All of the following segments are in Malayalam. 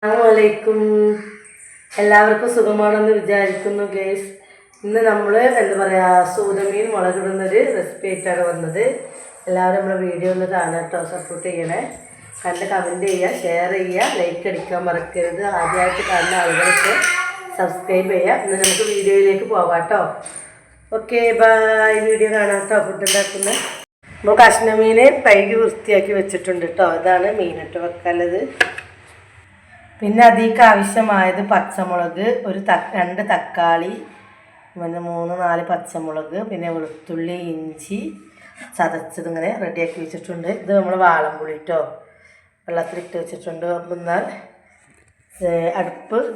അസ്സലാമലൈക്കും. എല്ലാവർക്കും സുഖമാണെന്ന് വിചാരിക്കുന്നു ഗേസ്. ഇന്ന് നമ്മൾ സൂതമീൻ മുളകിടുന്നൊരു റെസിപ്പി ആയിട്ടാണ് വന്നത്. എല്ലാവരും നമ്മുടെ വീഡിയോ ഒന്ന് കാണാം കേട്ടോ, സപ്പോർട്ട് ചെയ്യണേ. കണ്ട് കമൻറ്റ് ചെയ്യുക, ഷെയർ ചെയ്യുക, ലൈക്ക് അടിക്കാൻ മറക്കരുത്. ആദ്യമായിട്ട് കാണുന്ന ആളുകൾക്ക് സബ്സ്ക്രൈബ് ചെയ്യുക. ഇന്ന് നമുക്ക് വീഡിയോയിലേക്ക് പോവാം കേട്ടോ. Okay bye. വീഡിയോ കാണാം കേട്ടോ. ഫുഡ് ഉണ്ടാക്കുന്നത് നമ്മൾ കഷ്ണമീൻ കഴുകി വൃത്തിയാക്കി വെച്ചിട്ടുണ്ട് കേട്ടോ. അതാണ് മീനിട്ട് വെക്കാനുള്ളത്. പിന്നെ അതിലേക്ക് ആവശ്യമായത് പച്ചമുളക്, രണ്ട് തക്കാളി, പിന്നെ 3-4 പച്ചമുളക്, പിന്നെ വെളുത്തുള്ളി, ഇഞ്ചി ചതച്ചത് ഇങ്ങനെ റെഡിയാക്കി വെച്ചിട്ടുണ്ട്. ഇത് നമ്മൾ വാളംപുളി കേട്ടോ, വെള്ളത്തിലിട്ട് വെച്ചിട്ടുണ്ട്. അപ്പം എന്നാൽ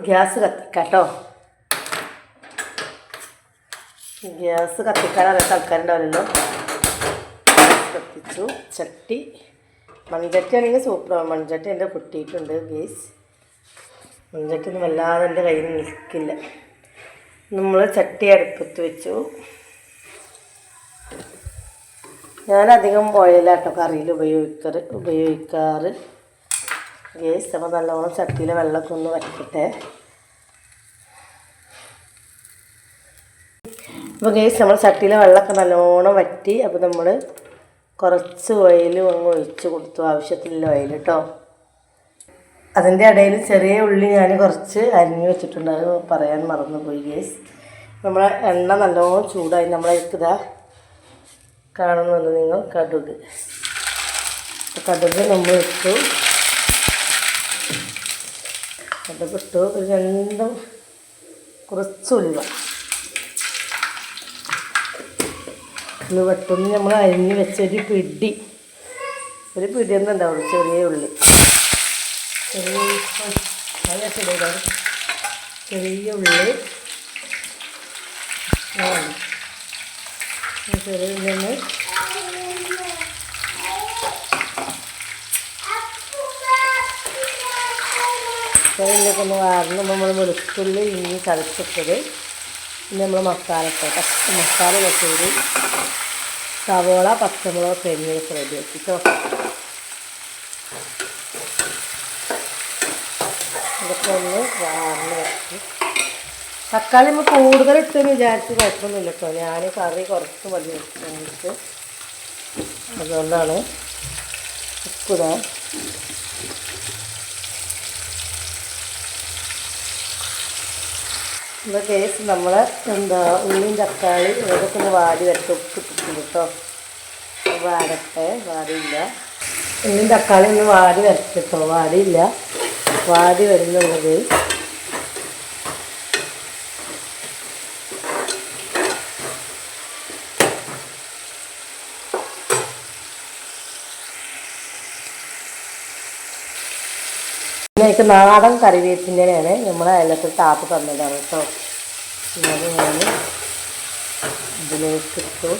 ഗ്യാസ് കത്തിക്കാം കേട്ടോ. ഗ്യാസ് കത്തിക്കാൻ അറിയാത്ത ആൾക്കാരുണ്ടാവില്ലല്ലോ. കത്തിച്ചു. ചട്ടി മൺചട്ടി ആണെങ്കിൽ സൂപ്പറാണ്. മൺചട്ടി എൻ്റെ പൊട്ടിയിട്ടുണ്ട് ഗേസ്. മൺചട്ടി ഒന്നും വല്ലാതെ എൻ്റെ കയ്യിൽ നിൽക്കില്ല. നമ്മൾ ചട്ടി അടുപ്പത്ത് വെച്ചു. ഞാനധികം ഓയിലാട്ടോ കറിയിൽ ഉപയോഗിക്കാറ് ഗേസ്. അപ്പോൾ നല്ലോണം ചട്ടിയിലെ വെള്ളമൊക്കെ ഒന്ന് വയ്ക്കട്ടെ. അപ്പോൾ ഗേസ് നമ്മൾ ചട്ടിയിലെ വെള്ളമൊക്കെ നല്ലോണം വറ്റി. അപ്പോൾ നമ്മൾ കുറച്ച് ഓയിൽ അങ്ങ് ഒഴിച്ച് കൊടുത്തു, ആവശ്യത്തിലുള്ള ഓയിൽ കേട്ടോ. അതിൻ്റെ ഇടയിൽ ചെറിയ ഉള്ളി ഞാൻ കുറച്ച് അരിഞ്ഞ് വെച്ചിട്ടുണ്ട്, അത് പറയാൻ മറന്നുപോയി ഗേസ്. നമ്മളെ എണ്ണ നല്ലോണം ചൂടായി. നമ്മളേക്ക് ഇതാ കാണുന്നുണ്ട് നിങ്ങൾ കടുക് നമ്മൾ ഇട്ടു. കടുകിട്ടു. രണ്ടും കുറച്ച് ഉലുവ വെട്ടുന്നു. നമ്മൾ അരിഞ്ഞ് വെച്ച ഒരു പിടി ഒന്നും ഉണ്ടാവുള്ളൂ. ചെറിയ ഉള്ളി ചെറിയ ഉള്ളി ചെറിയ ചെറിയൊക്കെ ഒന്ന് വാർന്ന് നമ്മൾ വെളുത്തുള്ളി ഇനി ചതച്ചിട്ടത്. പിന്നെ നമ്മൾ മസാല വെച്ചൊരു സവോള, പച്ചമുളക്, കരിഞ്ഞൊക്കെ റെഡി ആക്കിട്ടോ. ഇതൊക്കെ ഒന്ന് വാർന്ന് വെച്ച് തക്കാളി നമ്മൾ കൂടുതൽ ഇട്ടെന്ന് വിചാരിച്ച് കുഴപ്പമൊന്നുമില്ല കേട്ടോ. ഞാൻ കറി കുറച്ച് മതി വെച്ചിട്ട്, അതുകൊണ്ടാണ് ഉപ്പിടാൻ. ഇവിടെ കേസ് നമ്മൾ ഉള്ളിയും തക്കാളി ഇതൊക്കെ ഒന്ന് വാടി വരട്ടെ. ഉപ്പിട്ടിട്ടുണ്ട് കേട്ടോ. വാടട്ടെ. വാടിയില്ല. ഉള്ളിയും തക്കാളി ഒന്ന് വാടി വരട്ടോ. വാടിയില്ല, വാടി വരുന്നുള്ളത്. ഇതിലേക്ക് നാടൻ കറിവേപ്പിൻ്റെയാണ് നമ്മളെ അയലത്തിൽ താപ്പ് തന്നതാണ് കേട്ടോ. അത് ഞാൻ ഇതിലേക്ക് ഇട്ടു.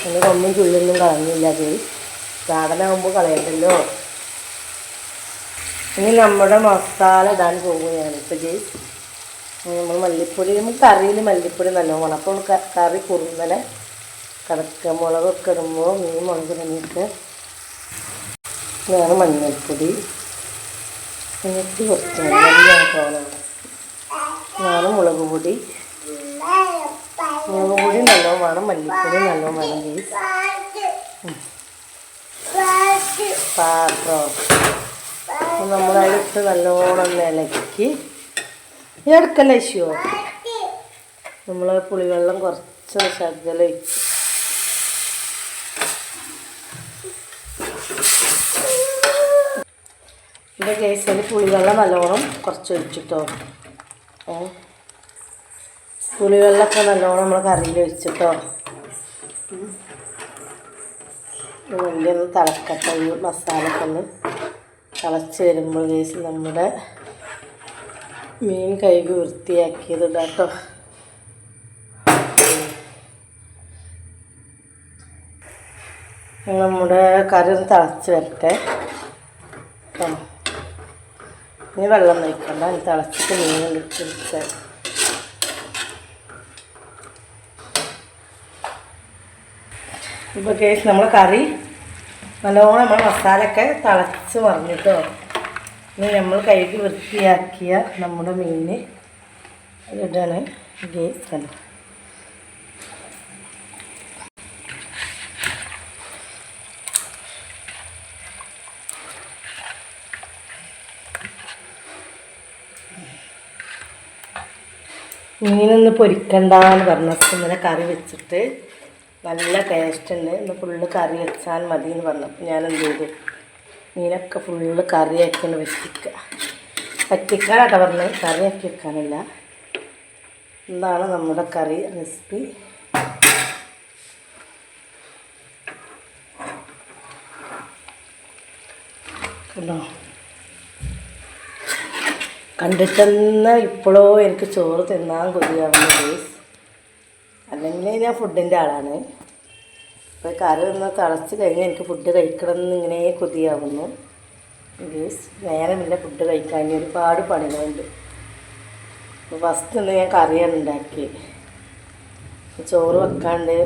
എനിക്ക് ഒന്നും ചുള്ളൊന്നും കളഞ്ഞില്ല. അത് നാടനാകുമ്പോൾ കളയണ്ടല്ലോ. ഇനി നമ്മുടെ മസാല ഇടാൻ പോകുകയാണ് ഇപ്പോൾ ജയ്സ്. നമ്മൾ മല്ലിപ്പൊടി, നമുക്ക് കറിയിൽ മല്ലിപ്പൊടി നല്ലോണം. അപ്പോൾ കറി കുറുന്നനെ കടക്കുക. മുളകൊക്കെ ഇടുമ്പോൾ മീൻ മുളക് തന്നിട്ട് വേറെ മഞ്ഞൾപ്പൊടി, എന്നിട്ട് കുറച്ച് നല്ല തോന്നണം. വേണം മുളക് പൊടി നല്ലോണം വേണം. മല്ലിപ്പൊടി നല്ലോണം വേണം ജയ്സ്. പാത്രം നമ്മളതിലിട്ട് നല്ലോണം ഇളക്കി എടുക്കല്ല ഇഷ്യോ. നമ്മൾ പുളിവെള്ളം കുറച്ച് ശകലം ഒഴിച്ചു. എൻ്റെ കേസിൽ പുളിവെള്ളം നല്ലോണം കുറച്ച് ഒഴിച്ചിട്ടോ. പുളിവെള്ളമൊക്കെ നല്ലോണം നമ്മൾ കറിയിൽ ഒഴിച്ചിട്ടോ. വലിയ ഒന്ന് തിളക്കട്ടെ. ഈ മസാലയൊക്കെ ഒന്ന് തിളച്ച് വരുമ്പോൾ കേസ് നമ്മുടെ മീൻ കഴുകി വൃത്തിയാക്കിയത് കേട്ടോ. നമ്മുടെ കറി ഒന്ന് തിളച്ച് വരട്ടെ കേട്ടോ. ഇനി വെള്ളം നയിക്കണ്ട. ഇനി തിളച്ചിട്ട് മീൻ ഇട്ട് ഇപ്പോൾ കേസ് നമ്മൾ കറി നല്ലോണം നമ്മൾ മസാലയൊക്കെ തിളച്ച് മറിഞ്ഞിട്ടോ. ഇനി നമ്മൾ കഴുകി വൃത്തിയാക്കിയ നമ്മുടെ മീൻ ഇതാണ് ഗേസ് കണ്ടു. മീനൊന്ന് പൊരിക്കണ്ടെന്ന് പറഞ്ഞപ്പോൾ ഇങ്ങനെ കറി വെച്ചിട്ട് നല്ല ടേസ്റ്റ് ഉണ്ട്, ഇന്ന് ഫുള്ള് കറി വെച്ചാൽ മതി എന്ന് പറഞ്ഞപ്പോൾ ഞാൻ എന്ത് ചെയ്തു, മീനൊക്കെ ഫുള്ള് കറിയാക്കിയാണ് വറ്റിക്കാനാട്ടോ പറഞ്ഞത്, കറിയാക്കി വെക്കാനില്ല. എന്താണ് നമ്മുടെ കറി റെസിപ്പി. കണ്ടോ, കണ്ടിട്ടെന്ന് ഇപ്പോഴോ എനിക്ക് ചോറ് തിന്നാൻ കൊതിയാവുന്ന ഗേസ്. അല്ലെങ്കിൽ ഞാൻ ഫുഡിൻ്റെ ആളാണ്. ഇപ്പോൾ കറി ഒന്ന് തിളച്ച് കഴിഞ്ഞാൽ എനിക്ക് ഫുഡ് കഴിക്കണമെന്ന് ഇങ്ങനെ കൊതിയാവുന്നു ഗേസ്. നേരമില്ല ഫുഡ് കഴിക്കാൻ, ഒരുപാട് പണികളുണ്ട്. അപ്പോൾ ഫസ്റ്റ് ഒന്ന് ഞാൻ കറിയാണ് ഉണ്ടാക്കി, ചോറ് വെക്കാണ്ട്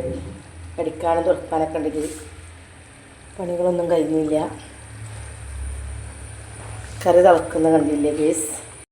അടിക്കാനും തുറക്കാനൊക്കെ ഉണ്ട് ഗേസ്. പണികളൊന്നും കഴിഞ്ഞില്ല. കറി തിളക്കുന്ന കണ്ടില്ലേ ഗേസ്.